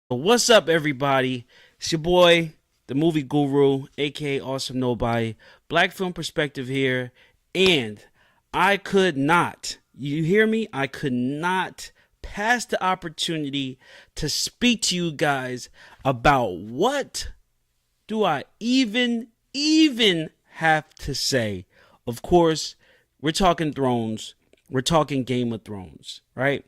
What's up, everybody? It's your boy, the movie guru, aka Awesome Nobody. Black film perspective here, and I could not, you hear me? I could not pass the opportunity to speak to you guys about what do I even have to say. Of course, we're talking Thrones. We're talking Game of Thrones, right?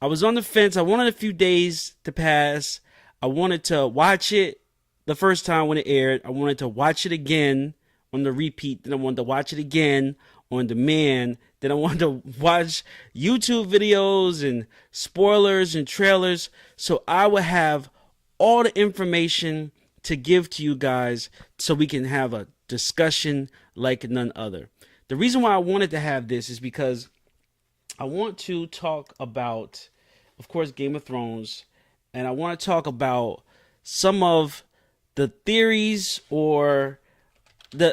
I was on the fence. I wanted a few days to pass. I wanted to watch it the first time when it aired. I wanted to watch it again on the repeat. Then I wanted to watch it again on demand. Then I wanted to watch YouTube videos and spoilers and trailers so I would have all the information to give to you guys so we can have a discussion like none other. The reason why I wanted to have this is because I want to talk about, of course, Game of Thrones, and I want to talk about some of the theories or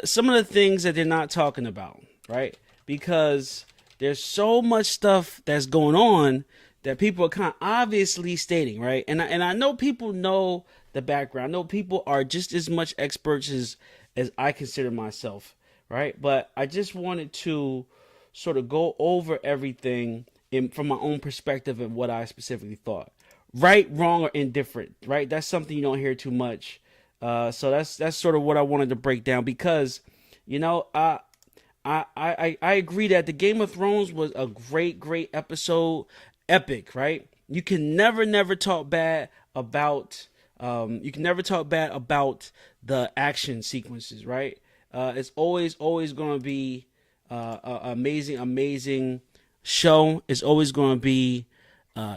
some of the things that they're not talking about, right? Because there's so much stuff that's going on that people are kind of obviously stating, right? And I know people know the background. I know people are just as much experts as I consider myself, right? But I just wanted to sort of go over everything from my own perspective and what I specifically thought. Right, wrong, or indifferent, right? That's something you don't hear too much. So that's sort of what I wanted to break down because, you know, I agree that the Game of Thrones was a great episode, epic, right? You can never talk bad about the action sequences, right? It's always going to be amazing show. It's always going to be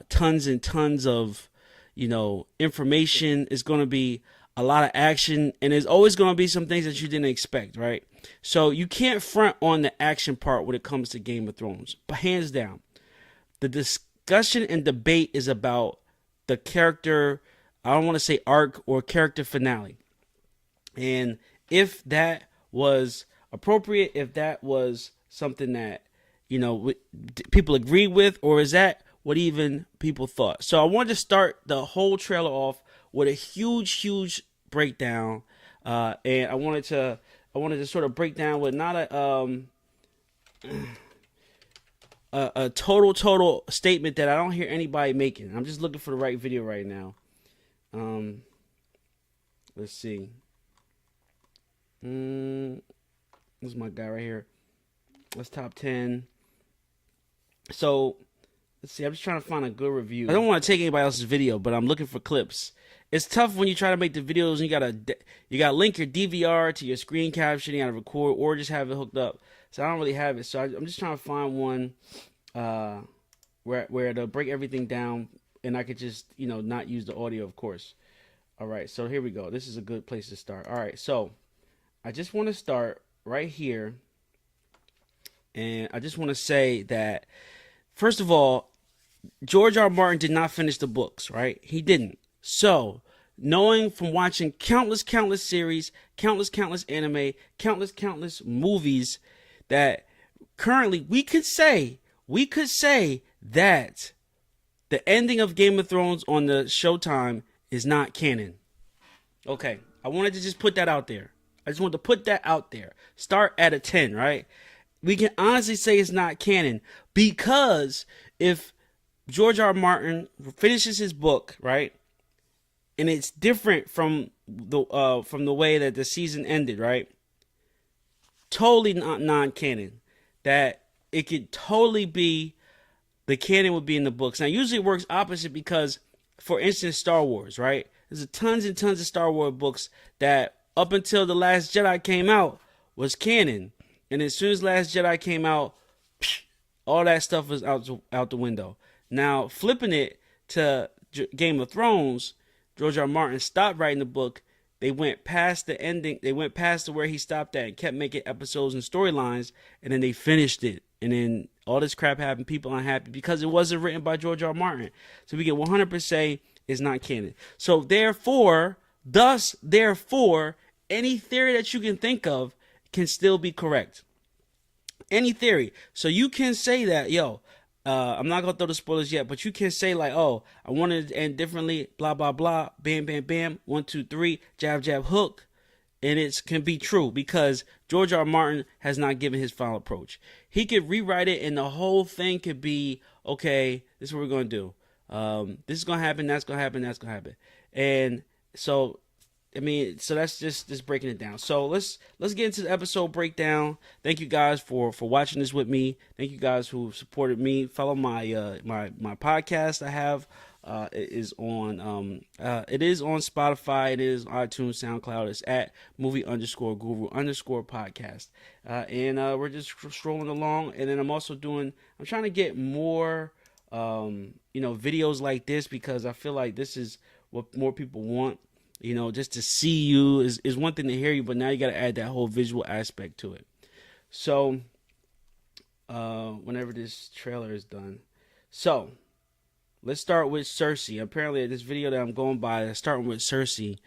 tons and tons of information. It's going to be a lot of action, and there's always going to be some things that you didn't expect, right? So you can't front on the action part when it comes to Game of Thrones, but hands down, the discussion and debate is about the character. I don't want to say arc or character finale, and if that was appropriate, if that was something that people agree with, or is that what even people thought. So I wanted to start the whole trailer off with a huge breakdown, and I wanted to sort of break down with not a total statement that I don't hear anybody making. I'm just looking for the right video right now. Let's see. This is my guy right here. That's top 10. So let's see. I'm just trying to find a good review. I don't want to take anybody else's video, but I'm looking for clips. It's tough when you try to make the videos and you gotta link your DVR to your screen caption. You gotta record or just have it hooked up. So I don't really have it. So I'm just trying to find one where it'll break everything down, and I could just not use the audio, of course. All right. So here we go. This is a good place to start. All right. So I just want to start right here, and I just want to say that first of all, George R. R. Martin did not finish the books, right? He didn't. So, knowing from watching countless series, countless anime, countless movies, that currently we could say that the ending of Game of Thrones on the Showtime is not canon. Okay, I wanted to just put that out there. I just wanted to put that out there. Start at a 10, right? We can honestly say it's not canon because if George R. R. Martin finishes his book, right, and it's different from the way that the season ended, right? Totally not non-canon. That it could totally be the canon would be in the books. Now, usually it works opposite because, for instance, Star Wars, right? There's tons and tons of Star Wars books that up until The Last Jedi came out was canon, and as soon as Last Jedi came out, all that stuff was out the window. Now, flipping it to Game of Thrones, George R. R. Martin stopped writing the book. They went past the ending. They went past to where he stopped at and kept making episodes and storylines, and then they finished it. And then all this crap happened. People unhappy because it wasn't written by George R. R. Martin. So we get 100% is not canon. So therefore, any theory that you can think of can still be correct. Any theory. So you can say that, yo, I'm not gonna throw the spoilers yet, but you can say like, "Oh, I wanted it to end differently." Blah blah blah. Bam bam bam. 1 2 3. Jab jab hook, and it can be true because George R. R. Martin has not given his final approach. He could rewrite it, and the whole thing could be okay. This is what we're gonna do. This is gonna happen. That's gonna happen. That's gonna happen. And so I mean, so that's just breaking it down. So let's get into the episode breakdown. Thank you guys for watching this with me. Thank you guys who supported me. Follow my my podcast I have. It is on Spotify. It is iTunes, SoundCloud. It's at movie_guru_podcast. We're just strolling along. And then I'm trying to get more videos like this because I feel like this is what more people want. Just to see you is one thing to hear you, but now you got to add that whole visual aspect to it. So, whenever this trailer is done. So, let's start with Cersei. Apparently, this video that I'm going by is starting with Cersei.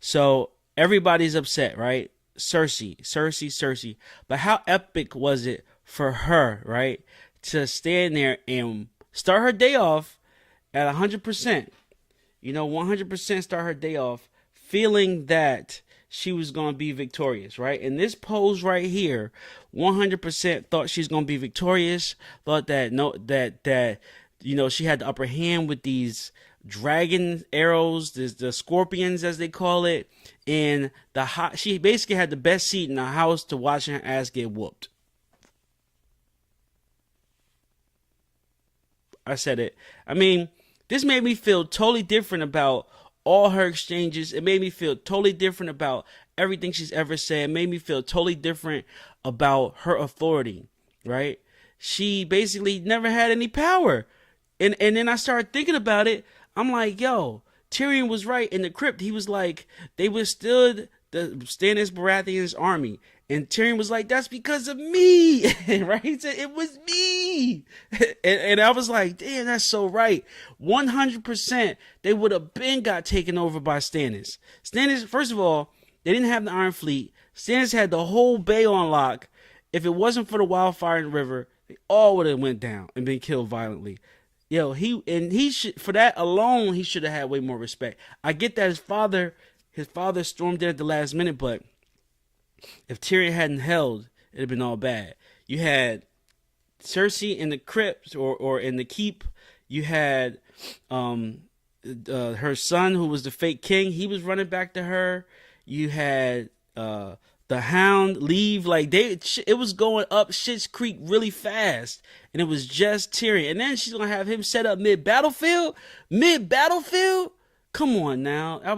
So, everybody's upset, right? Cersei. But how epic was it for her, right? To stand there and start her day off at 100%. 100% start her day off feeling that she was going to be victorious, right? In this pose right here, 100% thought she's going to be victorious, thought that she had the upper hand with these dragon arrows, the scorpions as they call it, and she basically had the best seat in the house to watching her ass get whooped. I said it. I mean, this made me feel totally different about all her exchanges. It made me feel totally different about everything she's ever said. It made me feel totally different about her authority, right? She basically never had any power. And then I started thinking about it. I'm like, yo, Tyrion was right in the crypt. He was like, they withstood the Stannis Baratheon's army. And Tyrion was like, that's because of me, right? He said, it was me. And I was like, damn, that's so right. 100%, they would have been got taken over by Stannis. Stannis, first of all, they didn't have the Iron Fleet. Stannis had the whole bay on lock. If it wasn't for the wildfire in the river, they all would have went down and been killed violently. Yo, he should, for that alone, he should have had way more respect. I get that his father stormed in at the last minute, but if Tyrion hadn't held, it'd have been all bad. You had Cersei in the crypt or in the keep. You had her son, who was the fake king. He was running back to her. You had the Hound leave. Like it was going up Schitt's Creek really fast, and it was just Tyrion. And then she's gonna have him set up mid battlefield. Come on now, that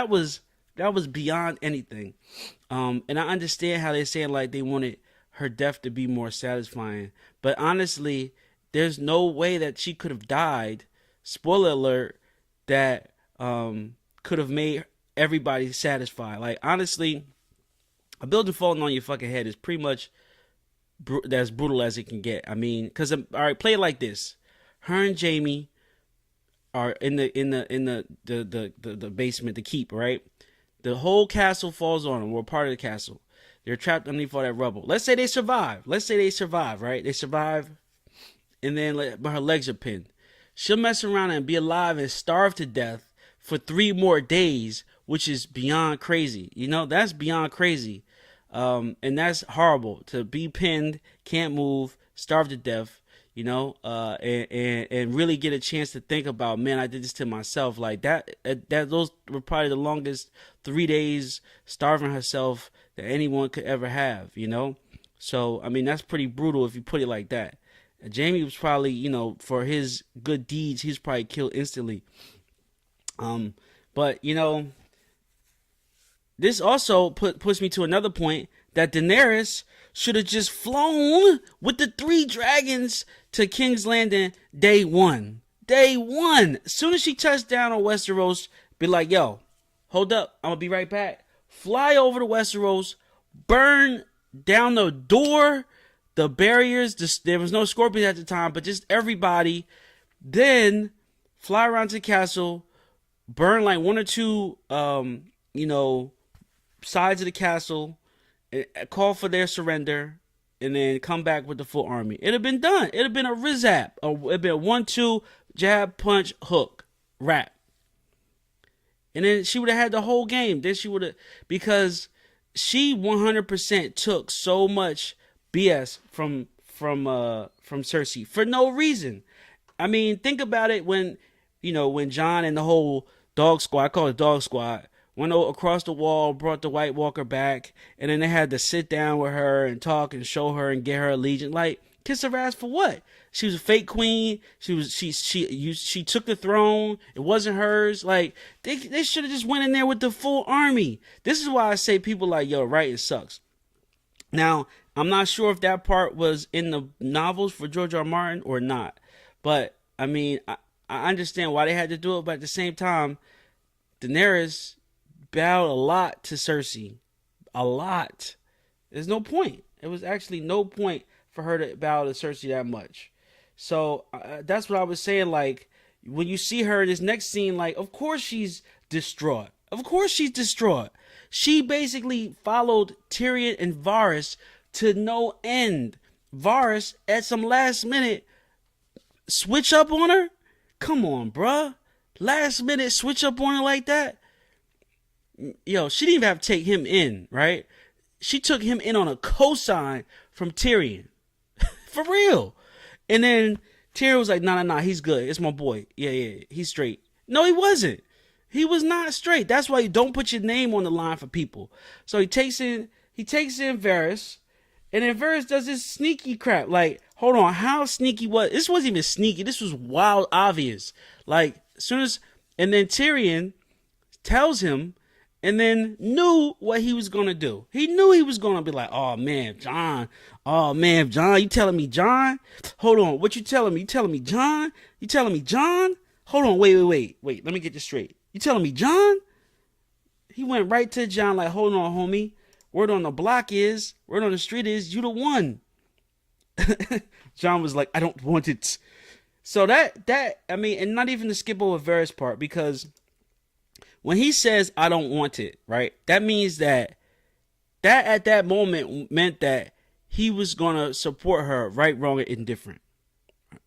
was beyond anything. And I understand how they're saying like they wanted her death to be more satisfying, but honestly, there's no way that she could have died. Spoiler alert, that could have made everybody satisfied. Like honestly, a building falling on your fucking head is pretty much as brutal as it can get. I mean, because all right, play it like this: her and Jaime are in the basement, the keep, right? The whole castle falls on them. We're part of the castle. They're trapped underneath all that rubble. Let's say they survive. Right? They survive, and then but her legs are pinned. She'll mess around and be alive and starve to death for 3 more days, which is beyond crazy. That's beyond crazy. And that's horrible to be pinned, can't move, starve to death. And really get a chance to think about, man, I did this to myself. Like that those were probably the longest 3 days starving herself that anyone could ever have, So, I mean, that's pretty brutal if you put it like that. Jaime was probably, for his good deeds, he's probably killed instantly. But, this also puts me to another point that Daenerys should have just flown with the 3 dragons to King's Landing day one. As soon as she touched down on Westeros, be like, yo, hold up, I'm gonna be right back. Fly over to Westeros, burn down the door, the barriers. There was no scorpions at the time, but just everybody. Then fly around to the castle, burn like 1 or 2, sides of the castle, call for their surrender, and then come back with the full army. It'd have been done. It'd have been a rizap. It'd been a 1-2 jab, punch, hook, wrap. And then she would have had the whole game. Then she would have, because she 100% took so much BS from Cersei for no reason. I mean, think about it when Jon and the whole dog squad, I call it dog squad, went across the wall, brought the White Walker back, and then they had to sit down with her and talk and show her and get her allegiance. Like, kiss her ass for what? She was a fake queen. She took the throne. It wasn't hers. Like, they should have just went in there with the full army. This is why I say people like, yo, writing sucks. Now, I'm not sure if that part was in the novels for George R. R. Martin or not. But, I mean, I understand why they had to do it. But at the same time, Daenerys bowed a lot to Cersei. A lot. There's no point. It was actually no point for her to bow to Cersei that much. So that's what I was saying. Like, when you see her in this next scene, like, of course she's distraught. Of course she's distraught. She basically followed Tyrion and Varys to no end. Varys, at some last minute, switch up on her? Come on, bruh. Last minute switch up on her like that? Yo, she didn't even have to take him in, right? She took him in on a cosign from Tyrion. For real. And then Tyrion was like, nah, he's good. It's my boy. Yeah, he's straight. No, he wasn't. He was not straight. That's why you don't put your name on the line for people. So he takes in Varys, and then Varys does this sneaky crap. Like, hold on, how sneaky was this? Wasn't even sneaky. This was wild obvious. Like, as soon as, and then Tyrion tells him, and then knew what he was going to do. He knew he was going to be like, oh man, Jon, you telling me Jon? Hold on, what you telling me? You telling me Jon? You telling me Jon? Hold on, wait, let me get this straight. You telling me Jon? He went right to Jon like, hold on, homie. Word on the street is, you the one. Jon was like, I don't want it. So I mean, and not even to skip over Varys' part, because when he says, I don't want it, right? That means that at that moment meant that he was going to support her, right, wrong, and indifferent.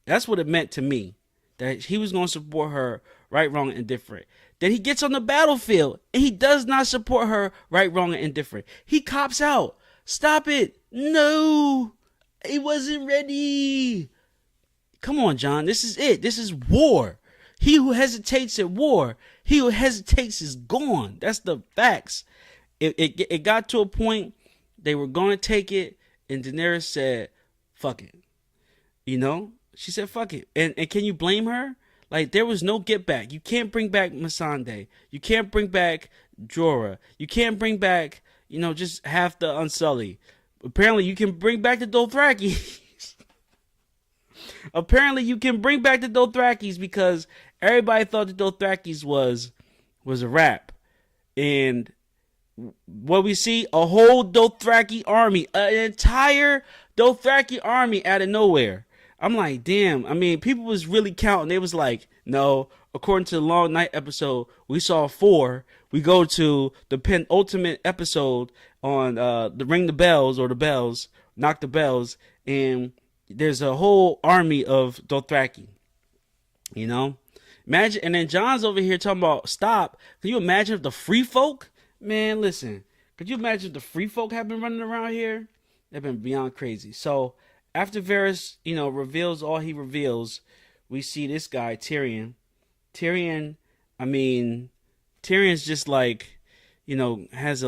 That's what it meant to me. That he was going to support her, right, wrong, and indifferent. Then he gets on the battlefield, and he does not support her, right, wrong, and indifferent. He cops out. Stop it. No. He wasn't ready. Come on, Jon. This is it. This is war. He who hesitates at war, he who hesitates is gone. That's the facts. It got to a point they were going to take it, and Daenerys said, fuck it. She said, fuck it. And can you blame her? Like, there was no get back. You can't bring back Missandei. You can't bring back Jorah. You can't bring back, just half the Unsullied. Apparently, you can bring back the Dothrakis. Apparently, you can bring back the Dothrakis because everybody thought the Dothrakis was a wrap. And what we see, a whole Dothraki army, an entire Dothraki army out of nowhere. I'm like, damn. I mean, people was really counting. They was like, no, according to the Long Night episode, we saw 4. We go to the penultimate episode on the Ring the Bells or the Bells, Knock the Bells, and there's a whole army of Dothraki. Imagine, and then Jon's over here talking about stop. Can you imagine if the free folk? Man, listen. Could you imagine if the free folk have been running around here? They've been beyond crazy. So after Varys, reveals all he reveals, we see this guy, Tyrion. Tyrion's just like, has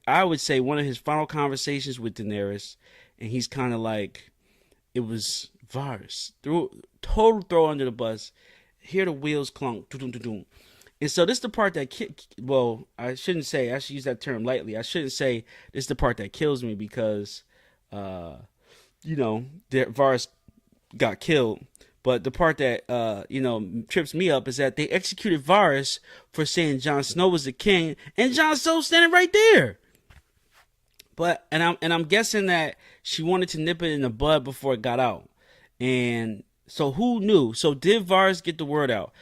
I would say one of his final conversations with Daenerys, and he's kind of like, it was Varys. Total throw under the bus. Hear the wheels clunk. And so this is the part that, I shouldn't say, I should use that term lightly. I shouldn't say this is the part that kills me because, Varys got killed. But the part that, trips me up is that they executed Varys for saying Jon Snow was the king, and Jon Snow standing right there. But, and I'm guessing that she wanted to nip it in the bud before it got out. And so who knew? So did Varys get the word out?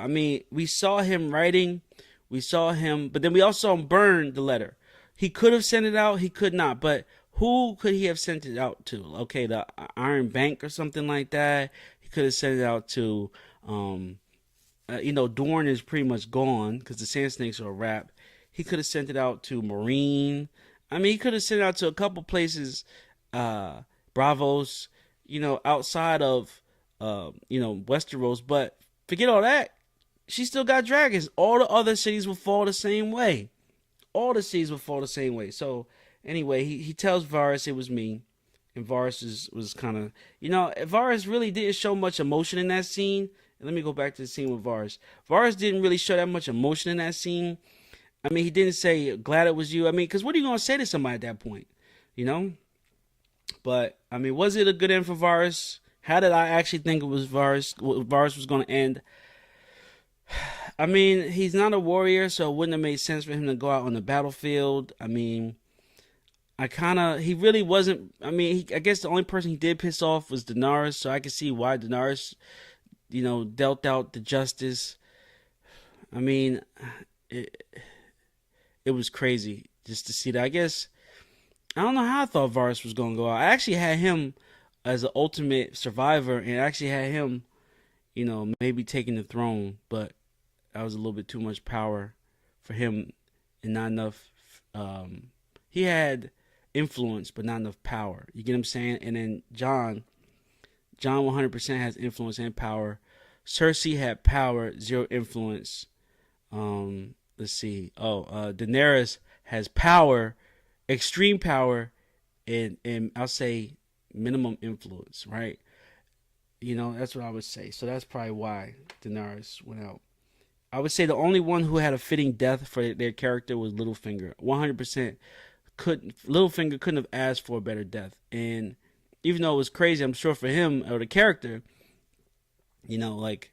I mean, we saw him writing, but then we also saw him burn the letter. He could have sent it out, he could not. But Who could he have sent it out to? Okay, the Iron Bank or something like that. He could have sent it out to, um, Dorne is pretty much gone because the Sand Snakes are a wrap. He could have sent it out to Marine. I mean, he could have sent it out to a couple places, uh, Bravos, outside of, Westeros. But forget all that. She still got dragons. All the other cities will fall the same way. All the cities will fall the same way. So anyway, he tells Varys it was me, and Varys was kind of, Varys really didn't show much emotion in that scene. Let me go back to the scene with Varys. Varys didn't really show that much emotion in that scene. I mean, he didn't say glad it was you. I mean, because what are you gonna say to somebody at that point, you know? But I mean, was it a good end for Varys? How did I actually think it was Varys was going to end? I mean, he's not a warrior, so it wouldn't have made sense for him to go out on the battlefield. I mean, he really wasn't. I mean, I guess the only person he did piss off was Daenerys, so I can see why Daenerys, dealt out the justice. I mean, it, it was crazy just to see that. I guess, I don't know how I thought Varys was going to go out. I actually had him as an ultimate survivor, and I actually had him, maybe taking the throne, but that was a little bit too much power for him and not enough. He had influence, but not enough power. You get what I'm saying? And then Jon 100% has influence and power. Cersei had power, zero influence. Let's see. Daenerys has power, extreme power, and I'll say minimum influence, right? That's what I would say. So that's probably why Daenerys went out. I would say the only one who had a fitting death for their character was Littlefinger. 100% Littlefinger couldn't have asked for a better death. And even though it was crazy, I'm sure for him or the character, like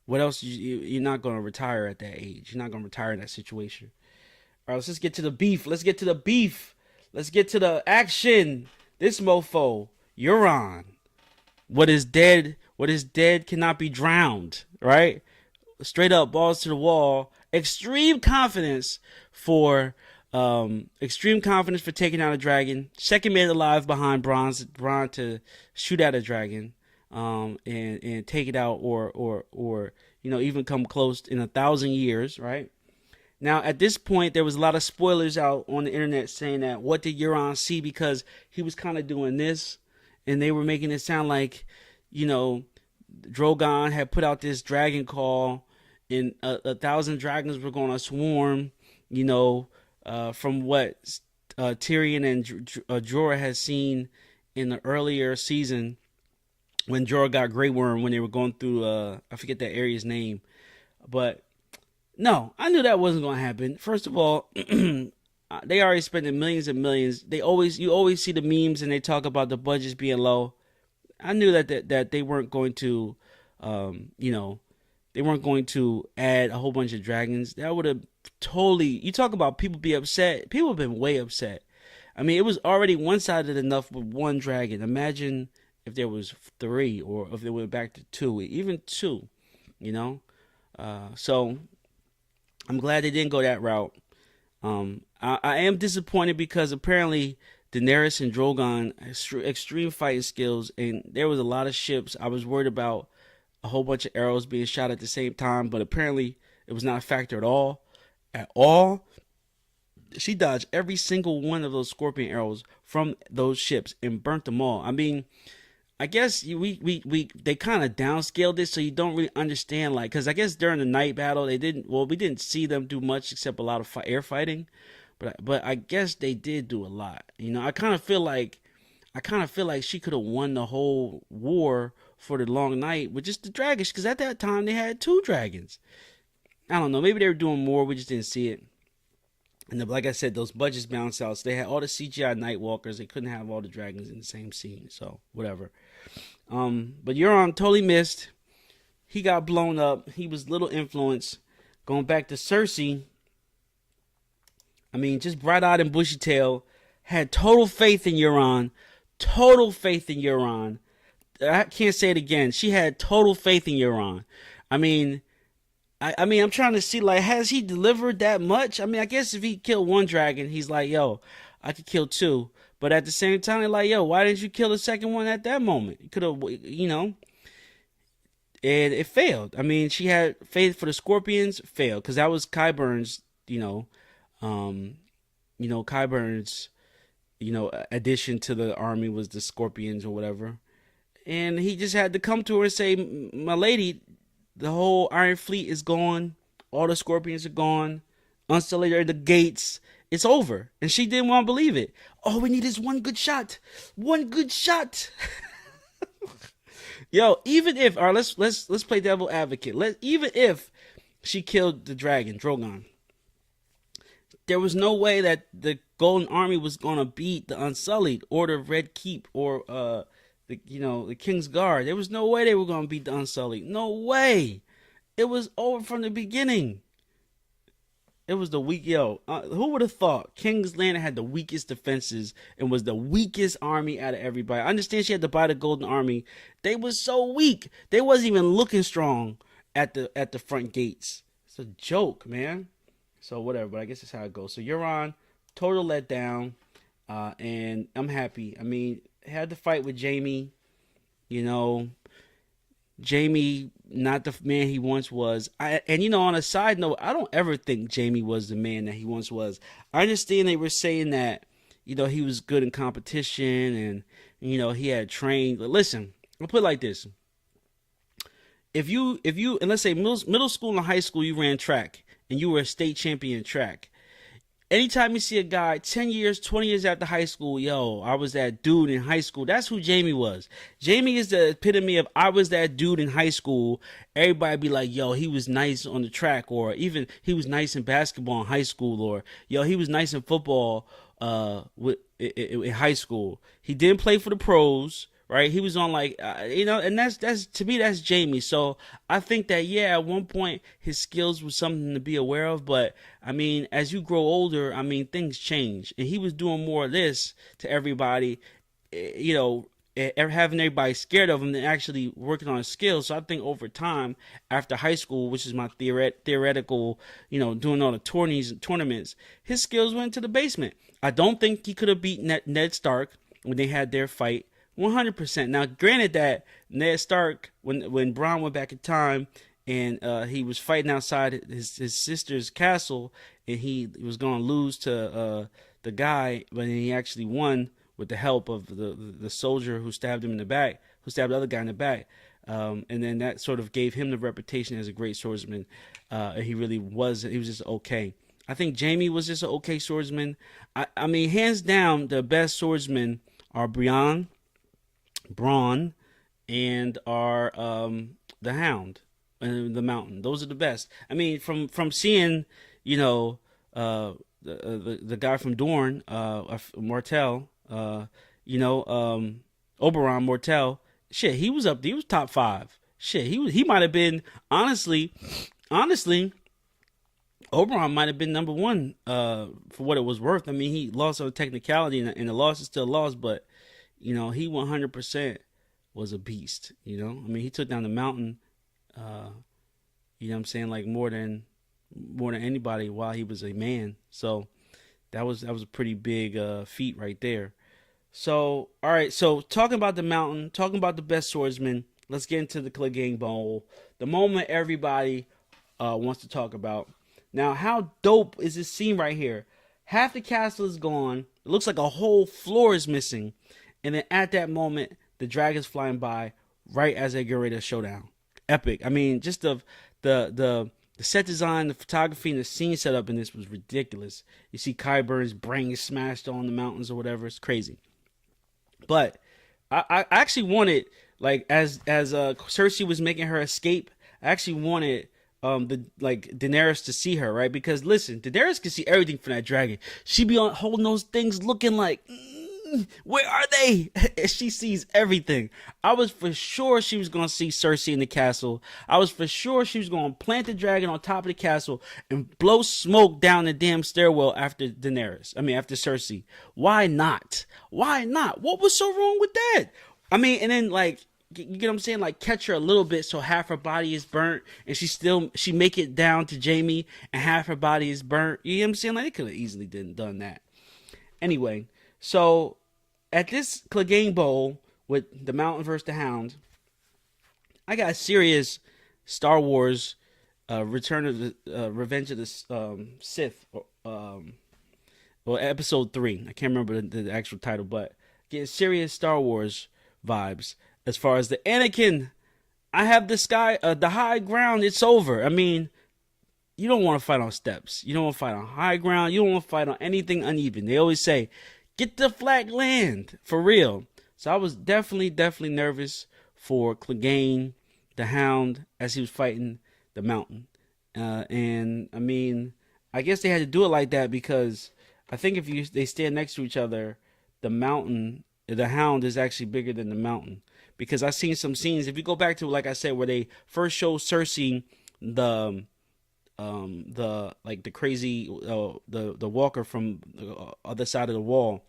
what else? You're not going to retire at that age. You're not going to retire in that situation. All right, let's just get to the beef. Let's get to the beef. Let's get to the action. This mofo, Euron. What is dead cannot be drowned, right? Straight up, balls to the wall. Extreme confidence for taking out a dragon. Second man alive behind Bronn to shoot at a dragon, and take it out, or even come close in 1,000 years, right? Now, at this point, there was a lot of spoilers out on the internet saying that what did Euron see, because he was kind of doing this, and they were making it sound like, Drogon had put out this dragon call, and 1,000 dragons were going to swarm, from what Tyrion and Jorah had seen in the earlier season when Jorah got Grey Worm, when they were going through, I forget that area's name, but no, I knew that wasn't going to happen. First of all, they already spending millions and millions. You always see the memes and they talk about the budgets being low. I knew that they weren't going to, they weren't going to add a whole bunch of dragons. That would have totally. You talk about people be upset. People have been way upset. I mean, it was already one-sided enough with one dragon. Imagine if there was three, or if they went back to two, even two. So I'm glad they didn't go that route. I am disappointed because apparently Daenerys and Drogon have extreme fighting skills, and there was a lot of ships. I was worried about a whole bunch of arrows being shot at the same time, but apparently it was not a factor at all. At all. She dodged every single one of those scorpion arrows from those ships and burnt them all. I mean, I guess they kind of downscaled it, so you don't really understand, like, because I guess during the night battle we didn't see them do much except a lot of air fighting, but I guess they did do a lot. I kind of feel like she could have won the whole war for the long night with just the dragons, because at that time they had two dragons. I don't know, maybe they were doing more, we just didn't see it. And like I said, those budgets bounced out, so they had all the CGI Night Walkers. They couldn't have all the dragons in the same scene, so whatever. But Euron totally missed. He got blown up. He was little influence. Going back to Cersei, I mean, just bright-eyed and bushy-tailed, had total faith in Euron. Total faith in Euron. I can't say it again. She had total faith in Euron. I mean, I'm trying to see, like, has he delivered that much? I mean, I guess if he killed one dragon, he's like, yo, I could kill two. But at the same time, they're like, yo, why didn't you kill the second one at that moment? You could have, and it failed. I mean, she had faith for the Scorpions, failed because that was Qyburn's, um, Qyburn's, addition to the army was the Scorpions or whatever, and he just had to come to her and say, "My lady, the whole Iron Fleet is gone. All the Scorpions are gone. Unsullied are the gates. It's over." And she didn't want to believe it. All we need is one good shot. One good shot. Yo, even if, all right, let's play devil advocate. Even if she killed the dragon, Drogon, there was no way that the Golden Army was gonna beat the Unsullied or the Red Keep or the King's Guard. There was no way they were gonna beat the Unsullied. No way. It was over from the beginning. It was the weak. Who would have thought King's Landing had the weakest defenses and was the weakest army out of everybody? I understand she had to buy the Golden Army. They was so weak. They wasn't even looking strong at the front gates. It's a joke, man. So whatever, but I guess that's how it goes. So Euron, total letdown, and I'm happy. I mean, had to fight with Jaime. Jaime, not the man he once was. On a side note, I don't ever think Jaime was the man that he once was. I understand they were saying that, he was good in competition and, he had trained. But listen, I'll put it like this. If you, and let's say middle school and high school, you ran track and you were a state champion in track. Anytime you see a guy 10 years, 20 years after high school, yo, I was that dude in high school. That's who Jaime was. Jaime is the epitome of I was that dude in high school. Everybody be like, yo, he was nice on the track, or even he was nice in basketball in high school, or yo, he was nice in football in high school. He didn't play for the pros. Right, he was on and that's to me that's Jaime. So I think that at one point his skills was something to be aware of, but I mean as you grow older, I mean things change, and he was doing more of this to everybody, having everybody scared of him than actually working on his skills. So I think over time, after high school, which is my theoretical, doing all the tournaments, his skills went to the basement. I don't think he could have beaten Ned Stark when they had their fight. 100%. Now, granted that Ned Stark, when Bronn went back in time and he was fighting outside his sister's castle, and he was going to lose to the guy, but he actually won with the help of the soldier who stabbed him in the back, who stabbed the other guy in the back. And then that sort of gave him the reputation as a great swordsman. He really was. He was just okay. I think Jaime was just an okay swordsman. I mean, hands down, the best swordsmen are Braun, and are the Hound and the Mountain. Those are the best. I mean, from seeing, the guy from Dorne, Mortel, Oberyn Mortel. Shit, he was up. He was top 5. Shit, he might have been honestly. Oberyn might have been number 1 for what it was worth. I mean, he lost on technicality, and the loss is still lost, but. He 100% was a beast, I mean, he took down the Mountain, like more than anybody while he was a man. So that was a pretty big feat right there. So, all right. So talking about the Mountain, talking about the best swordsman, let's get into the Clegane Bowl. The moment everybody wants to talk about. Now, how dope is this scene right here? Half the castle is gone. It looks like a whole floor is missing. And then at that moment, the dragon's flying by right as they get ready to showdown. Epic. I mean, just the set design, the photography, and the scene setup in this was ridiculous. You see Qyburn's brain smashed on the mountains or whatever. It's crazy. But I actually wanted, like, as Cersei was making her escape, I actually wanted Daenerys to see her, right? Because listen, Daenerys can see everything from that dragon. She be on holding those things, looking like. Where are they? She sees everything. I was for sure she was going to see Cersei in the castle. I was for sure she was going to plant the dragon on top of the castle and blow smoke down the damn stairwell after after Cersei. Why not? Why not? What was so wrong with that? I mean, and then you get what I'm saying? Like catch her a little bit so half her body is burnt and she make it down to Jaime and half her body is burnt. You know what I'm saying? Like they could have easily done that. Anyway, so at this Clegane Bowl with the Mountain versus the Hound, I got serious Star Wars, Return of the Revenge of the Sith, or Episode 3. I can't remember the actual title, but getting serious Star Wars vibes as far as the Anakin. I have the high ground. It's over. I mean, you don't want to fight on steps. You don't want to fight on high ground. You don't want to fight on anything uneven. They always say, get the flat land for real. So I was definitely nervous for Clegane, the Hound, as he was fighting the Mountain. And I mean, I guess they had to do it like that because I think if they stand next to each other, the Hound is actually bigger than the Mountain. Because I've seen some scenes. If you go back to, like I said, where they first show Cersei the crazy the walker from the other side of the wall,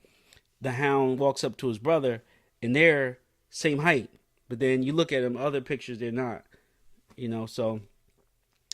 the Hound walks up to his brother, and they're same height. But then you look at them, other pictures, they're not. So,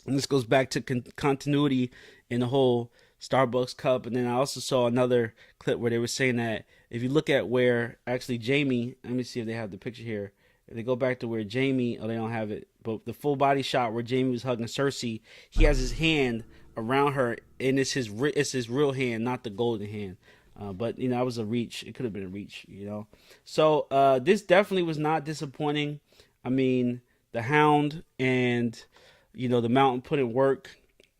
and this goes back to continuity in the whole Starbucks cup. And then I also saw another clip where they were saying that if you look at where actually Jamie, let me see if they have the picture here. If they go back to where Jamie, oh, they don't have it, but the full body shot where Jamie was hugging Cersei, he has his hand around her, and it's his real hand, not the golden hand. But that was a reach. It could have been a reach, So this definitely was not disappointing. I mean, the Hound and the Mountain put in work.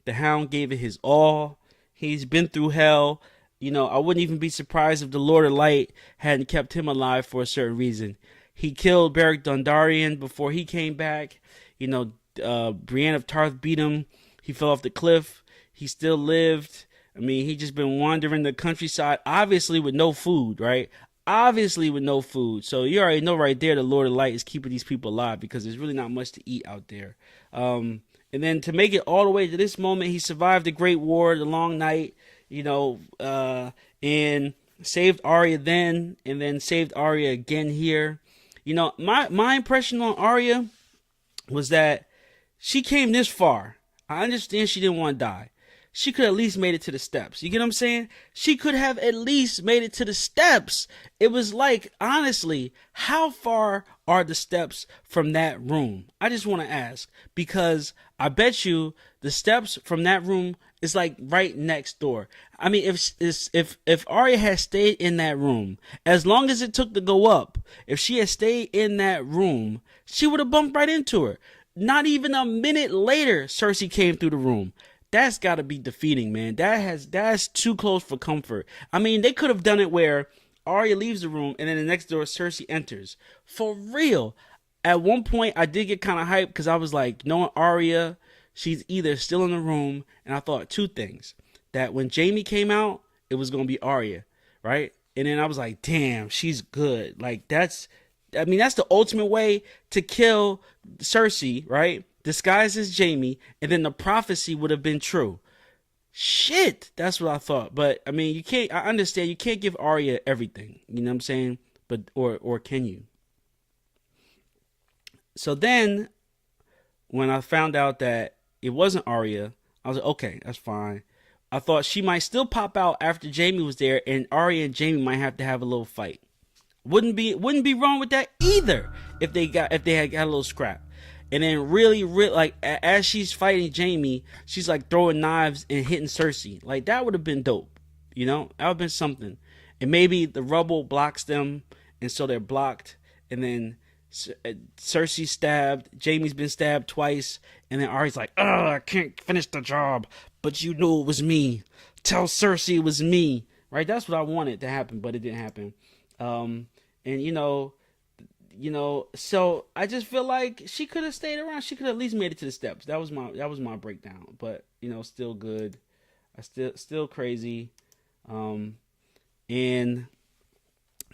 The Hound gave it his all. He's been through hell. I wouldn't even be surprised if the Lord of Light hadn't kept him alive for a certain reason. He killed Beric Dondarrion before he came back. Brienne of Tarth beat him. He fell off the cliff. He still lived. I mean, he just been wandering the countryside, obviously with no food, right? Obviously with no food. So you already know right there the Lord of Light is keeping these people alive because there's really not much to eat out there. And then to make it all the way to this moment, he survived the Great War, the Long Night, and saved Arya then, and then saved Arya again here. My impression on Arya was that she came this far. I understand she didn't want to die. She could at least made it to the steps. You get what I'm saying? She could have at least made it to the steps. It was like, honestly, how far are the steps from that room? I just want to ask, because I bet you the steps from that room is like right next door. I mean, if Arya had stayed in that room, as long as it took to go up, if she had stayed in that room, she would have bumped right into her. Not even a minute later, Cersei came through the room. That's got to be defeating, man. That's too close for comfort. I mean, they could have done it where Arya leaves the room and then the next door Cersei enters. For real. At one point, I did get kind of hyped because I was like, knowing Arya, she's either still in the room, and I thought two things. That when Jaime came out, it was going to be Arya, right? And then I was like, damn, she's good. Like, that's the ultimate way to kill Cersei, right? Disguised as Jaime, and then the prophecy would have been true. Shit, that's what I thought. But I mean, I understand you can't give Arya everything. You know what I'm saying? But or can you? So then, when I found out that it wasn't Arya, I was like, okay, that's fine. I thought she might still pop out after Jaime was there, and Arya and Jaime might have to have a little fight. Wouldn't be wrong with that either if they had got a little scrap. And then really, like, as she's fighting Jaime, she's like throwing knives and hitting Cersei. Like, that would have been dope. That would have been something. And maybe the rubble blocks them, and so they're blocked. And then Cersei stabbed. Jaime's been stabbed twice. And then Arya's like, I can't finish the job. But you knew it was me. Tell Cersei it was me. Right? That's what I wanted to happen, but it didn't happen. And, so I just feel like she could have stayed around. She could have at least made it to the steps. That was my breakdown. But still good. Still crazy. And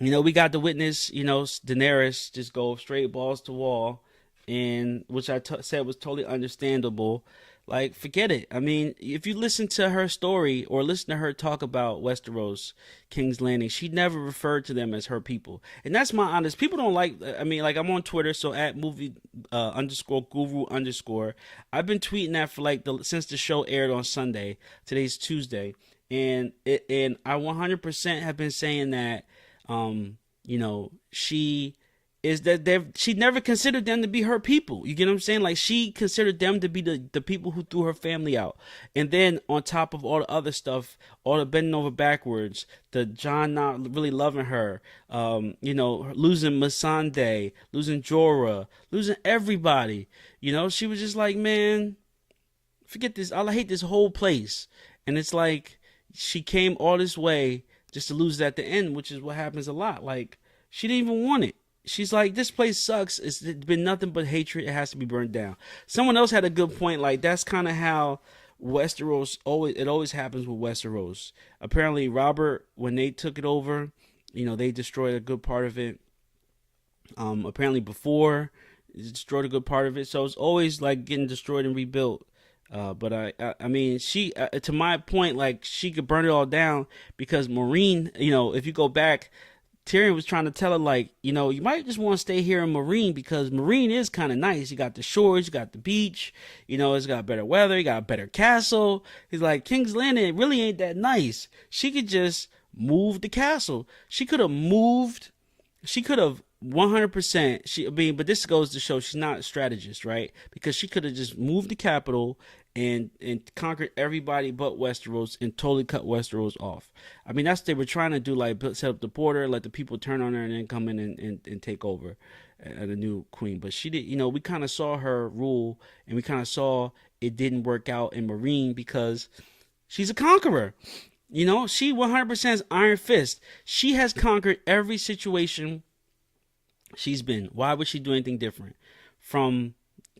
we got to witness Daenerys just go straight balls to wall, and which I said was totally understandable. Like, forget it. I mean, if you listen to her story or listen to her talk about Westeros, King's Landing, she never referred to them as her people. And that's my honest. People don't like, I mean, like, I'm on Twitter, so at movie underscore guru underscore. I've been tweeting that for since the show aired on Sunday. Today's Tuesday. And I 100% have been saying that she is that she never considered them to be her people. You get what I'm saying? Like, she considered them to be the people who threw her family out. And then on top of all the other stuff, all the bending over backwards, the John not really loving her, losing Missandei, losing Jorah, losing everybody. She was just like, man, forget this. I hate this whole place. And it's like she came all this way just to lose it at the end, which is what happens a lot. Like, she didn't even want it. She's like, this place sucks. It's been nothing but hatred. It has to be burned down. Someone else had a good point. Like, that's kind of how Westeros always happens with Westeros. Apparently, Robert, when they took it over, they destroyed a good part of it. Apparently before, it destroyed a good part of it. So it's always like getting destroyed and rebuilt. But I mean, she, to my point, like, she could burn it all down because Marine, if you go back, Tyrion was trying to tell her, like, you might just want to stay here in Marine because Marine is kind of nice. You got the shores, you got the beach, it's got better weather, you got a better castle. He's like, King's Landing really ain't that nice. She could just move the castle. She could have 100%. But this goes to show she's not a strategist, right? Because she could have just moved the capital and conquered everybody but Westeros and totally cut Westeros off. I mean, that's what they were trying to do, like set up the border, let the people turn on her, and then come in and take over the new queen. But she did, we kind of saw her rule, and we kind of saw it didn't work out in Marine because she's a conqueror. She 100% is Iron Fist. She has conquered every situation she's been. Why would she do anything different? From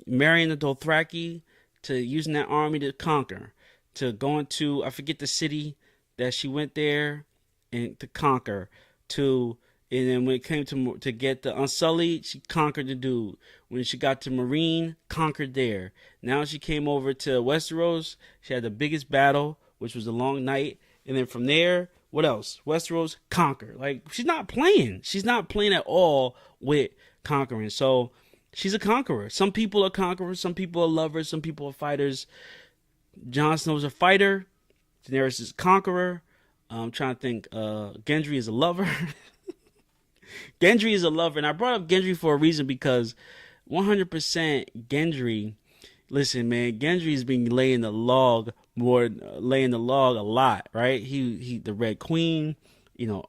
marrying the Dothraki to using that army to conquer, to going to, I forget the city that she went there and to conquer, and then when it came to get the Unsullied, she conquered the dude. When she got to Marine, conquered there. Now she came over to Westeros, she had the biggest battle, which was the Long Night, and then from there, what else? Westeros, conquer. Like, she's not playing. She's not playing at all with conquering. So she's a conqueror. Some people are conquerors. Some people are lovers. Some people are fighters. Jon Snow's a fighter. Daenerys is a conqueror. I'm trying to think. Gendry is a lover. Gendry is a lover. And I brought up Gendry for a reason because 100% Gendry. Listen, man, Gendry's been laying the log a lot, right? He the Red Queen,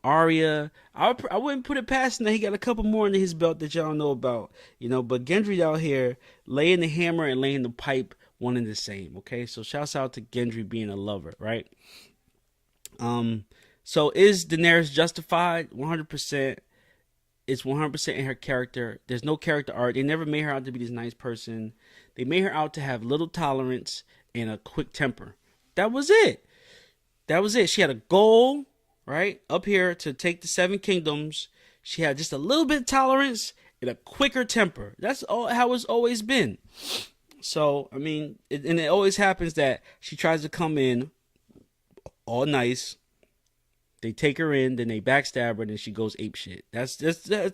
Arya. I wouldn't put it past him that he got a couple more under his belt that y'all know about, But Gendry out here laying the hammer and laying the pipe, one and the same. Okay, so shouts out to Gendry being a lover, right? So is Daenerys justified? 100%. It's 100% in her character. There's no character arc. They never made her out to be this nice person. They made her out to have little tolerance and a quick temper. That was it. She had a goal, right, up here to take the 7 kingdoms. She had just a little bit of tolerance and a quicker temper. That's all how it's always been. So, I mean, it always happens that she tries to come in all nice. They take her in, then they backstab her, and then she goes apeshit. That's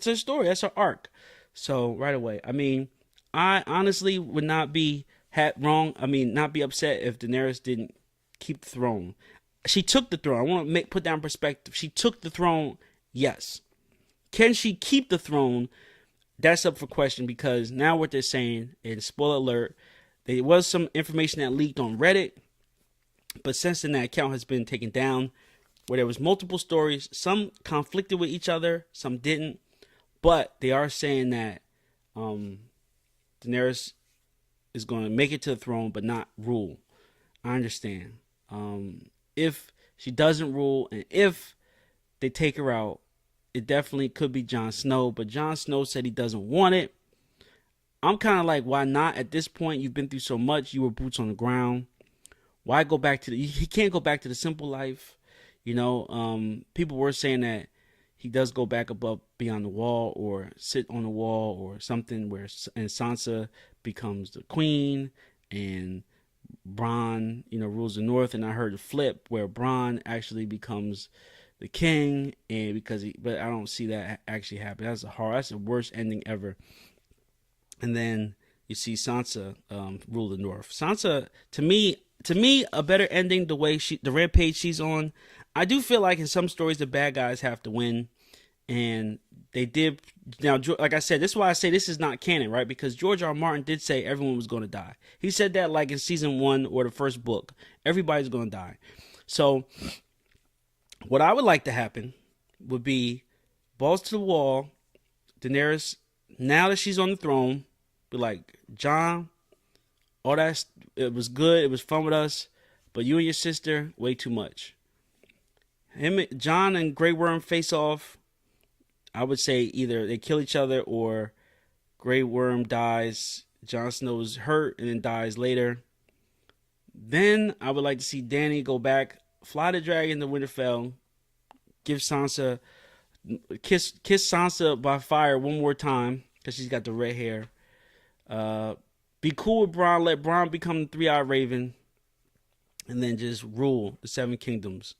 her story. That's her arc. So right away, I mean, I honestly would not be not be upset if Daenerys didn't keep the throne. She took the throne. I want to put that in perspective. She took the throne. Yes. Can she keep the throne? That's up for question because now what they're saying, and spoiler alert, there was some information that leaked on Reddit, but since then that account has been taken down, where there was multiple stories. Some conflicted with each other, some didn't. But they are saying that Daenerys is going to make it to the throne, but not rule. I understand. If she doesn't rule, and if they take her out, it definitely could be Jon Snow. But Jon Snow said he doesn't want it. I'm kind of like, why not? At this point, you've been through so much. You were boots on the ground. Why go back to he can't go back to the simple life. People were saying that he does go back above beyond the wall or sit on the wall or something and Sansa becomes the queen and Bronn, rules the North. And I heard a flip where Bronn actually becomes the king, and but I don't see that actually happen. That's the worst ending ever. And then you see Sansa rule the North. Sansa, to me, a better ending the rampage she's on. I do feel like in some stories the bad guys have to win, and They did now, like I said, this is why I say this is not canon, right? Because George R. R. Martin did say everyone was going to die. He said that like in season one or the first book, everybody's going to die. So what I would like to happen would be balls to the wall. Daenerys, now that she's on the throne, be like, Jon, all that, it was good, it was fun with us, but you and your sister, way too much. Jon and Grey Worm face off. I would say either they kill each other or Grey Worm dies. Jon Snow's hurt and then dies later. Then I would like to see Dany go back, fly the dragon to Winterfell, give Sansa, kiss Sansa by fire one more time because she's got the red hair. Be cool with Bronn, let Bronn become the three-eyed raven, and then just rule the Seven Kingdoms.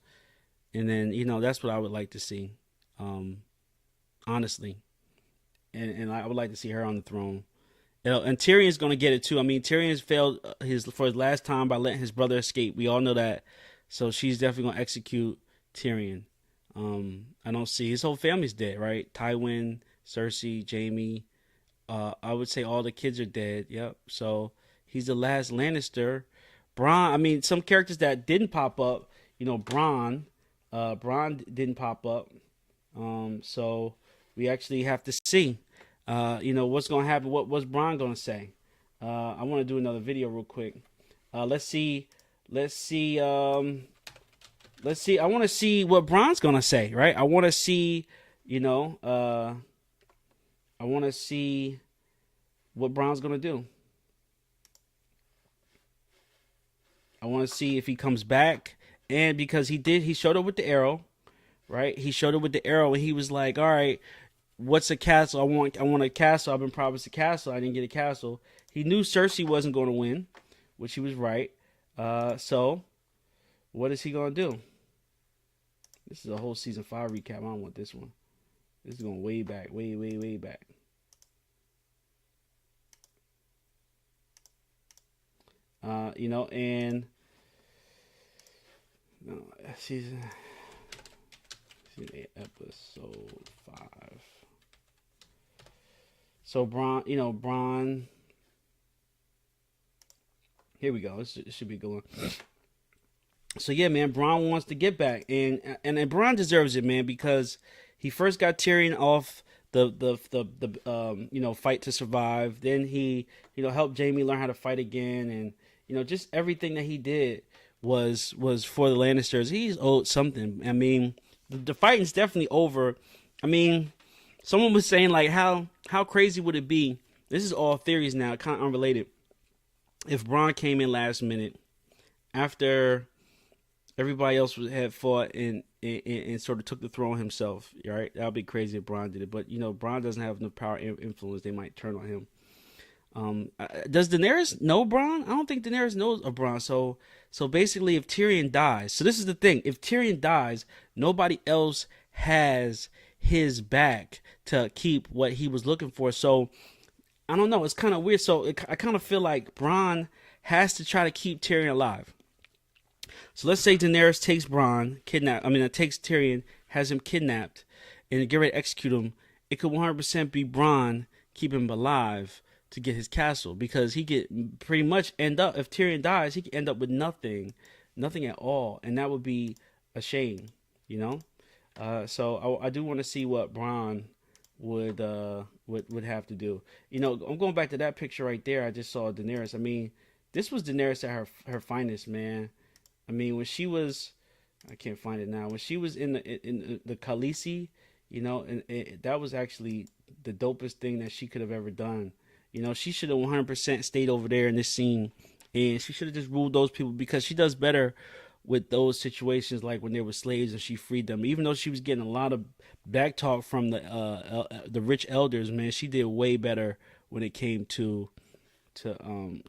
And then, that's what I would like to see, honestly. And I would like to see her on the throne. And Tyrion's going to get it too. I mean, Tyrion's failed for his last time by letting his brother escape. We all know that. So she's definitely going to execute Tyrion. I don't see his whole family's dead, right? Tywin, Cersei, Jaime. I would say all the kids are dead. Yep. So he's the last Lannister. Bronn. I mean, some characters that didn't pop up. Bronn. Bronn didn't pop up. So we actually have to see. What's going to happen. What's Bronn going to say? I want to do another video real quick. Let's see. I want to see what Bronn's going to say, right? I want to see, I want to see what Bronn's going to do. I want to see if he comes back. And because he showed up with the arrow, right? He showed up with the arrow and he was like, all right, what's a castle? I want a castle. I've been promised a castle. I didn't get a castle. He knew Cersei wasn't going to win, which he was right. So what is he going to do? This is a whole season 5 recap. I don't want this one. This is going way back, way, way, way back. And no, season 8, episode 5. So Bronn. Here we go. This should be going. So yeah, man, Bronn wants to get back, and Bronn deserves it, man, because he first got Tyrion off the fight to survive. Then he helped Jaime learn how to fight again, and just everything that he did was for the Lannisters. He's owed something. I mean, the fighting's definitely over. I mean, someone was saying like how crazy would it be? This is all theories now, kind of unrelated. If Bronn came in last minute after everybody else had fought and sort of took the throne himself, right? That would be crazy if Bronn did it. But Bronn doesn't have enough power and influence. They might turn on him. Does Daenerys know Bronn? I don't think Daenerys knows of Bronn. So basically, if Tyrion dies, so this is the thing: if Tyrion dies, nobody else has his back to keep what he was looking for. So I don't know. It's kind of weird. So I kind of feel like Bronn has to try to keep Tyrion alive. So let's say Daenerys takes takes Tyrion, has him kidnapped, and get ready to execute him. It could 100% be Bronn keeping him alive to get his castle, because he could pretty much end up, if Tyrion dies, he could end up with nothing at all, and that would be a shame, So I do want to see what Bronn would have to do. I'm going back to that picture right there. I just saw Daenerys. I mean, this was Daenerys at her finest, man. I mean, when she was, I can't find it now. When she was in the Khaleesi, that was actually the dopest thing that she could have ever done. She should have 100% stayed over there in this scene, and she should have just ruled those people, because she does better with those situations, like when they were slaves and she freed them. Even though she was getting a lot of back talk from the rich elders, man, she did way better when it came to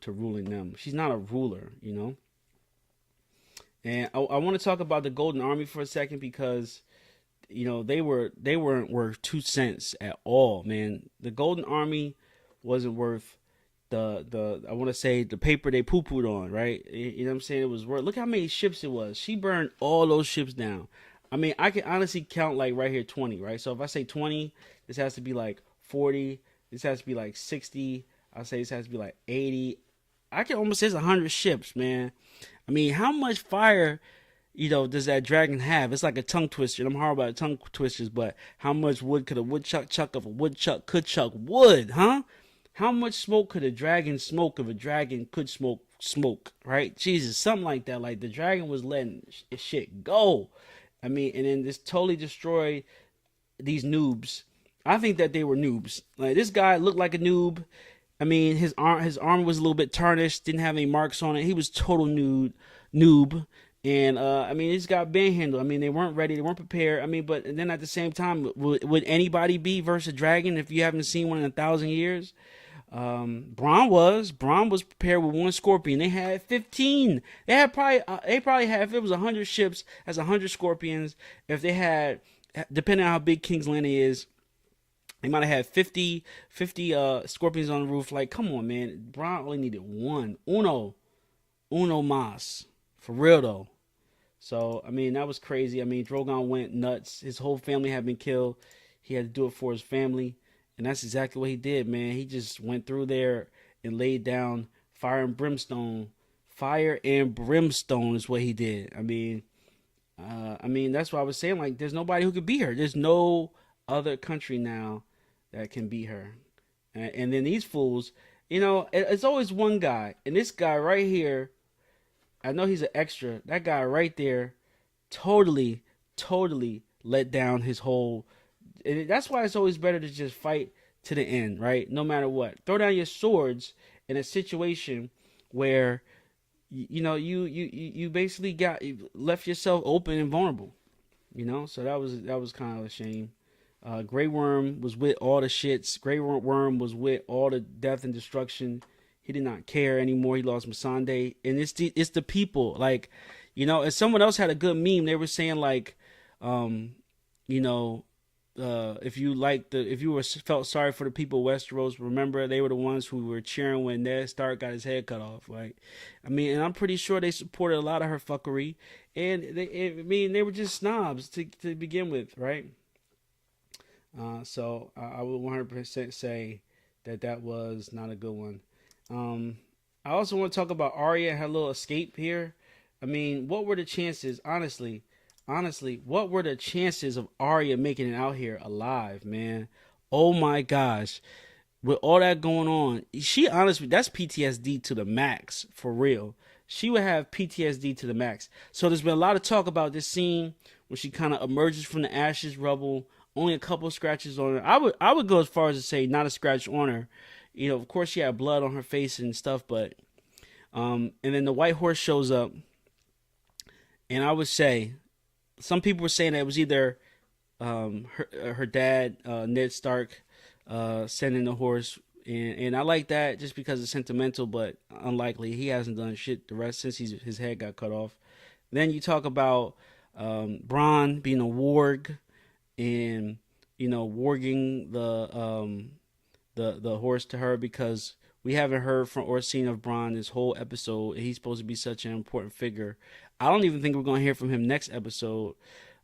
ruling them. She's not a ruler, And I want to talk about the Golden Army for a second, because they weren't worth 2 cents at all, man. The Golden Army wasn't worth I want to say the paper they poo-pooed on, right? You know what I'm saying? It was worth, look how many ships it was. She burned all those ships down. I mean, I can honestly count like right here 20, right? So if I say 20, this has to be like 40. This has to be like 60. I'll say this has to be like 80. I can almost say it's 100 ships, man. I mean, how much fire, does that dragon have? It's like a tongue twister. And I'm horrible at tongue twisters, but how much wood could a woodchuck chuck if a woodchuck could chuck wood, huh? How much smoke could a dragon smoke if a dragon could smoke smoke, right? Jesus, something like that. Like the dragon was letting shit go. I mean, and then this totally destroyed these noobs. I think that they were noobs. Like this guy looked like a noob. I mean, his arm was a little bit tarnished, didn't have any marks on it. He was total noob. And I mean, he just got manhandled. I mean, they weren't ready, they weren't prepared. I mean, but then at the same time, would anybody be versus a dragon if you haven't seen one in 1,000 years? Braun was prepared with one scorpion. They had 15. They probably had, if it was 100 ships, as 100 scorpions. If they had, depending on how big King's Landing is, they might have had 50 scorpions on the roof. Like, come on, man. Braun only needed one. Uno mas. For real, though. So, I mean, that was crazy. I mean, Drogon went nuts. His whole family had been killed. He had to do it for his family. And that's exactly what he did, man. He just went through there and laid down fire and brimstone. Fire and brimstone is what he did. I mean, that's why I was saying, like, there's nobody who could beat her. There's no other country now that can beat her. And then these fools, it's always one guy. And this guy right here, I know he's an extra. That guy right there totally, totally let down his whole. And that's why it's always better to just fight to the end, right? No matter what. Throw down your swords in a situation where you basically you left yourself open and vulnerable. So that was kind of a shame. Grey Worm was with all the shits. Grey Worm was with all the death and destruction. He did not care anymore. He lost Missandei, and it's the people. Like, and someone else had a good meme. They were saying like, you know, if you were felt sorry for the people of Westeros, remember they were the ones who were cheering when Ned Stark got his head cut off. Like, I mean, and I'm pretty sure they supported a lot of her fuckery, and they were just snobs to begin with, right? So I would 100% say that was not a good one. I also want to talk about Arya and her little escape here. I mean, what were the chances, honestly, what were the chances of Arya making it out here alive, man? Oh my gosh. With all that going on, she honestly, that's PTSD to the max, for real. She would have PTSD to the max. So there's been a lot of talk about this scene when she kind of emerges from the ashes rubble. Only a couple of scratches on her. I would go as far as to say not a scratch on her. Of course she had blood on her face and stuff, but and then the white horse shows up, and I would say some people were saying that it was either her dad, Ned Stark, sending the horse, and I like that just because it's sentimental, but unlikely. He hasn't done shit the rest since his head got cut off. Then you talk about Bronn being a warg, and warging the horse to her, because we haven't heard from or seen of Bronn this whole episode. He's supposed to be such an important figure. I don't even think we're going to hear from him next episode.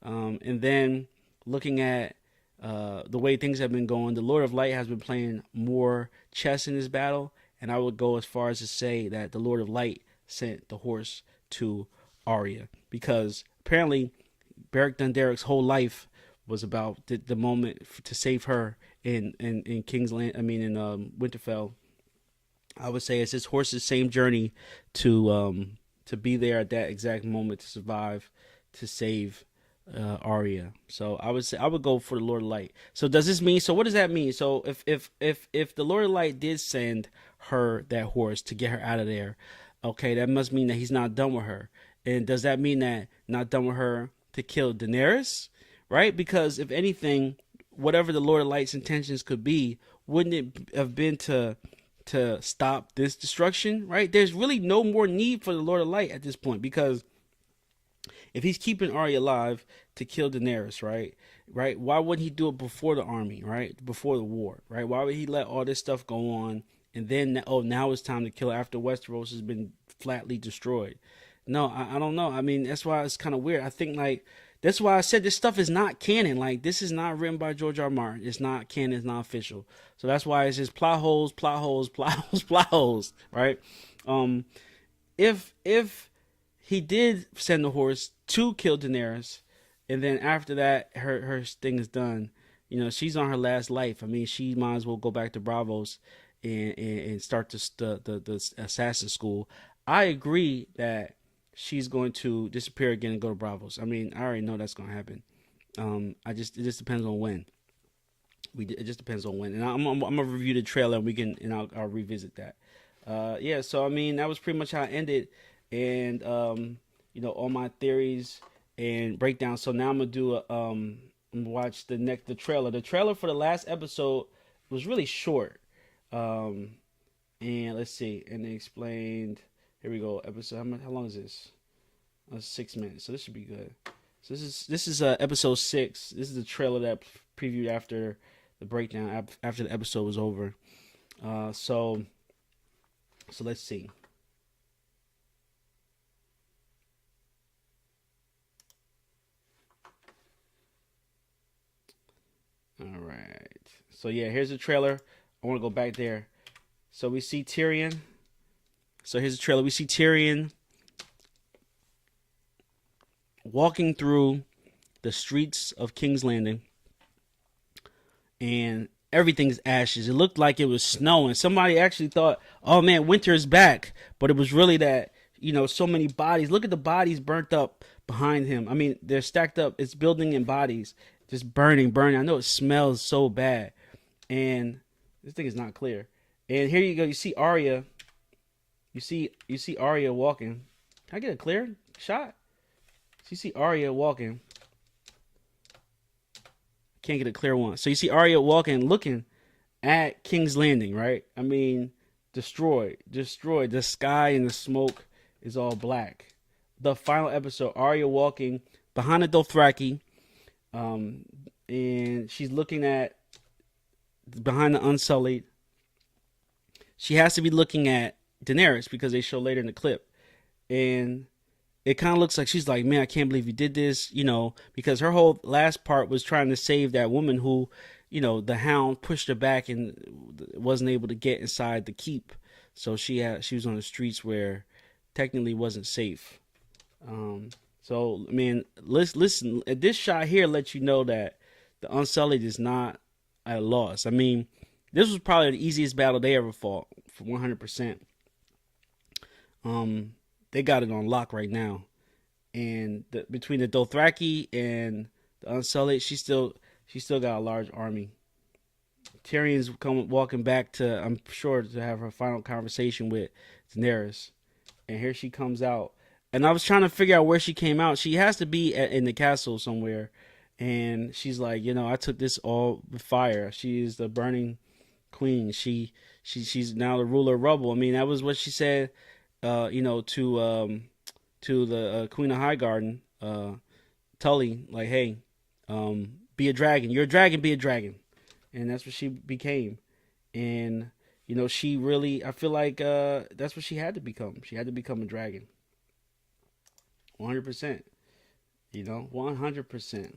And then looking at the way things have been going, the Lord of Light has been playing more chess in this battle, and I would go as far as to say that the Lord of Light sent the horse to Arya, because apparently Beric Dondarric's whole life was about the moment to save her in King's Land. I mean, in Winterfell. I would say it's his horse's same journey to be there at that exact moment to survive, to save Arya. So I would say I would go for the Lord of Light. So does this mean? So what does that mean? So if the Lord of Light did send her that horse to get her out of there, okay, that must mean that he's not done with her. And does that mean that not done with her to kill Daenerys? Right? Because if anything, whatever the Lord of Light's intentions could be, wouldn't it have been to stop this destruction? Right? There's really no more need for the Lord of Light at this point, because if he's keeping Arya alive to kill Daenerys, right? Right? Why wouldn't he do it before the army, right? Before the war, right? Why would he let all this stuff go on and then now it's time to kill her after Westeros has been flatly destroyed? No, I don't know. I mean, that's why it's kind of weird. I think like That's why I said this stuff is not canon. Like, this is not written by George R. R. Martin. It's not canon. It's not official. So that's why it's just plot holes, plot holes, plot holes, plot holes. Right? Um, if he did send the horse to kill Daenerys, and then after that, her thing is done. You know, she's on her last life. I mean, she might as well go back to Bravos and start the assassin school. I agree that she's going to disappear again and go to Bravos. I mean, I already know that's going to happen. It just depends on when. It just depends on when, and I'm gonna review the trailer and I'll revisit that. Yeah, so I mean that was pretty much how I ended, and you know, all my theories and breakdowns. So now I'm gonna do I'm gonna watch the trailer. The trailer for the last episode was really short. Um, and let's see, and they explained. Here we go. Episode. How long is this? 6 minutes. So this should be good. So this is episode 6. This is the trailer that previewed after the breakdown after the episode was over. So let's see. All right. So yeah, here's the trailer. I want to go back there. So we see Tyrion. So here's the trailer. We see Tyrion walking through the streets of King's Landing, and everything's ashes. It looked like it was snowing. Somebody actually thought, "Oh man, winter is back," but it was really that, you know, so many bodies. Look at the bodies burnt up behind him. I mean, they're stacked up. It's building in bodies, just burning. I know it smells so bad, and this thing is not clear. And here you go. You see Arya. You see Arya walking. Can I get a clear shot? So you see Arya walking. Can't get a clear one. So you see Arya walking, looking at King's Landing, right? I mean, destroyed. The sky and the smoke is all black. The final episode, Arya walking behind the Dothraki, and she's looking at behind the Unsullied. She has to be looking at Daenerys because they show later in the clip, and it kind of looks like she's like, man, I can't believe you did this, you know, because her whole last part was trying to save that woman who, you know, the Hound pushed her back and wasn't able to get inside the keep. So she was on the streets where technically wasn't safe. So I mean, listen, this shot here lets you know that the Unsullied is not at a loss. I mean, this was probably the easiest battle they ever fought for 100%. They got it on lock right now, and between the Dothraki and the Unsullied, she still got a large army. Tyrion's walking back to, I'm sure, to have her final conversation with Daenerys, and here she comes out. And I was trying to figure out where she came out. She has to be in the castle somewhere, and she's like, you know, I took this all with fire. She is the burning queen. She's now the ruler of rubble. I mean, that was what she said. You know, to the Queen of Highgarden, Tully, like, hey, be a dragon. You're a dragon, be a dragon. And that's what she became. And, you know, she really, I feel like that's what she had to become. She had to become a dragon. 100%. You know, 100%.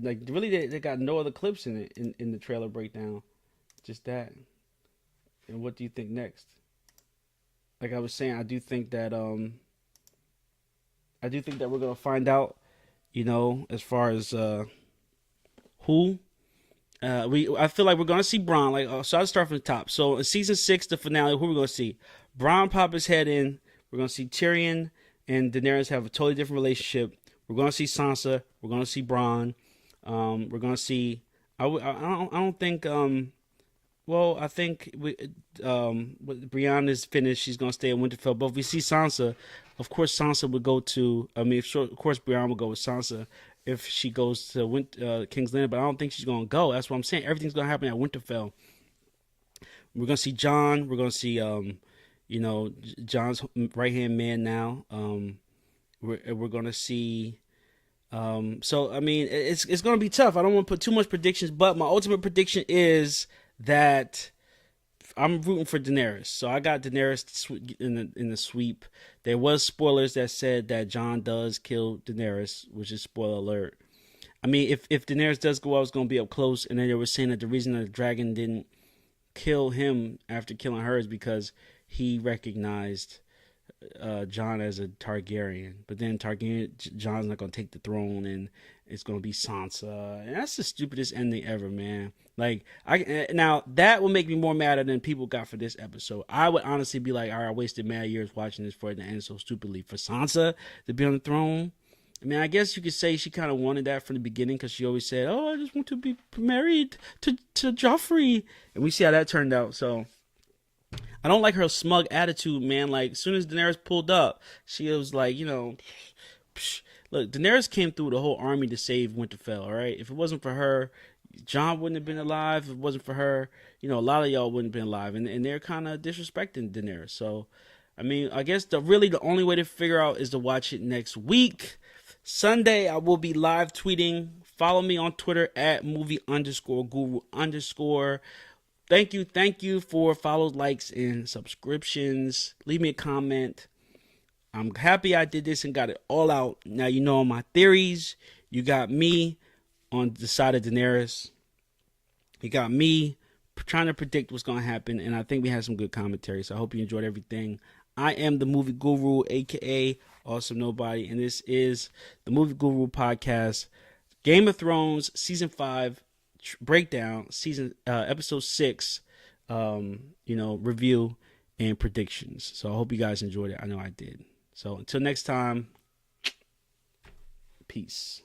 Like, really, they got no other clips in it, in the trailer breakdown. Just that. And what do you think next? Like I was saying, I do think that we're gonna find out, you know, as far as who I feel like we're gonna see Bronn. Like, so I'll start from the top. So in season 6, the finale, who we're gonna see? Bronn pop his head in. We're gonna see Tyrion and Daenerys have a totally different relationship. We're gonna see Sansa. We're gonna see Bronn. We're gonna see. I don't think. Well, I think Brianna is finished. She's gonna stay in Winterfell. But if we see Sansa, of course Sansa would go to. I mean, of course Brianna will go with Sansa if she goes to King's Landing. But I don't think she's gonna go. That's what I'm saying. Everything's gonna happen at Winterfell. We're gonna see Jon. We're gonna see, you know, Jon's right hand man now. We're gonna see. So I mean, it's gonna be tough. I don't want to put too much predictions, but my ultimate prediction is that I'm rooting for Daenerys, so I got Daenerys in the sweep. There was spoilers that said that Jon does kill Daenerys, which is spoiler alert. I mean, if Daenerys does go out, it's gonna be up close. And then they were saying that the reason that the dragon didn't kill him after killing her is because he recognized Jon as a Targaryen. But then Jon's not gonna take the throne, and it's gonna be Sansa, and that's the stupidest ending ever, man. Like I now that would make me more mad than people got for this episode. I would honestly be like, all right, I wasted mad years watching this for it to end so stupidly for Sansa to be on the throne. I mean, I guess you could say she kind of wanted that from the beginning because she always said, "Oh, I just want to be married to Joffrey," and we see how that turned out. So I don't like her smug attitude, man. Like, as soon as Daenerys pulled up, she was like, psh. Look, Daenerys came through the whole army to save Winterfell, all right? If it wasn't for her, Jon wouldn't have been alive. If it wasn't for her, a lot of y'all wouldn't have been alive. And they're kind of disrespecting Daenerys. So, I mean, I guess the only way to figure out is to watch it next week. Sunday, I will be live tweeting. Follow me on Twitter at movie_guru_. Thank you for follows, likes, and subscriptions. Leave me a comment. I'm happy I did this and got it all out. Now you know my theories. You got me on the side of Daenerys. You got me trying to predict what's going to happen, and I think we had some good commentary, so I hope you enjoyed everything. I am the Movie Guru, a.k.a. Awesome Nobody, and this is the Movie Guru Podcast. Game of Thrones, Season 5, breakdown, episode 6, review and predictions. So I hope you guys enjoyed it. I know I did. So until next time, peace.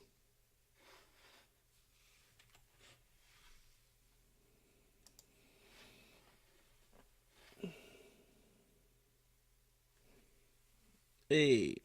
Hey.